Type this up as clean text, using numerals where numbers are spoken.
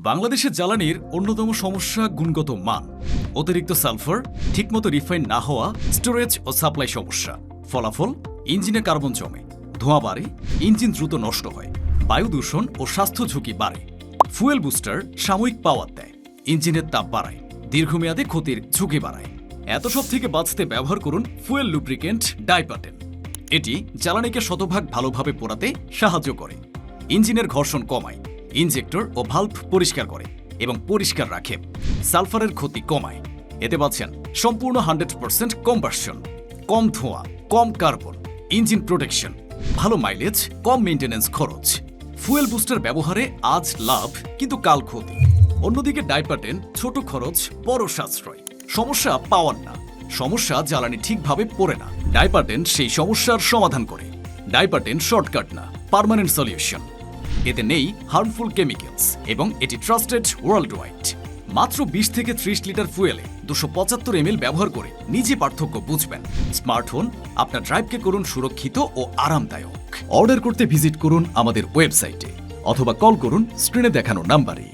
বাংলাদেশের জ্বালানির অন্যতম সমস্যা গুণগত মান, অতিরিক্ত সালফার, ঠিকমতো রিফাইন না হওয়া, স্টোরেজ ও সাপ্লাই সমস্যা। ফলাফল, ইঞ্জিনে কার্বন জমে, ধোঁয়া বাড়ে, ইঞ্জিন দ্রুত নষ্ট হয়, বায়ু দূষণ ও স্বাস্থ্য ঝুঁকি বাড়ে। ফুয়েল বুস্টার সাময়িক পাওয়ার দেয়, ইঞ্জিনের তাপ বাড়ায়, দীর্ঘমেয়াদে ক্ষতির ঝুঁকি বাড়ায়। এত সব থেকে বাঁচতে ব্যবহার করুন ফুয়েল লুব্রিকেন্ট ডাইপাটেন। এটি জ্বালানিকে শতভাগ ভালোভাবে পোড়াতে সাহায্য করে, ইঞ্জিনের ঘর্ষণ কমায়, ইনজেক্টর ও ভালভ পরিষ্কার করে এবং পরিষ্কার রাখে, সালফারের ক্ষতি কমায়। এতে পাচ্ছেন সম্পূর্ণ 100% কম্বাসশন, কম ধোঁয়া, কম কার্বন, ইঞ্জিন প্রোটেকশন, ভালো মাইলেজ, কম মেইনটেনেন্স খরচ। ফুয়েল বুস্টার ব্যবহারে আজ লাভ কিন্তু কাল ক্ষতি। অন্যদিকে ডাইপাটেন ছোট খরচ, বড় সাশ্রয়। সমস্যা পাওয়ার না, সমস্যা জ্বালানি ঠিকভাবে পড়ে না। ডাইপাটেন সেই সমস্যার সমাধান করে। ডাইপাটেন শর্টকাট না, পার্মানেন্ট সলিউশন। এতে নেই হার্মফুল কেমিক্যালস এবং এটি ট্রাস্টেড ওয়ার্ল্ড ওয়াইড। মাত্র 20 থেকে 30 লিটার ফুয়েলে 275 ml ব্যবহার করে নিজে পার্থক্য বুঝবেন। স্মার্টফোন আপনার ড্রাইভকে করুন সুরক্ষিত ও আরামদায়ক। অর্ডার করতে ভিজিট করুন আমাদের ওয়েবসাইটে অথবা কল করুন স্ক্রিনে দেখানো নাম্বারে।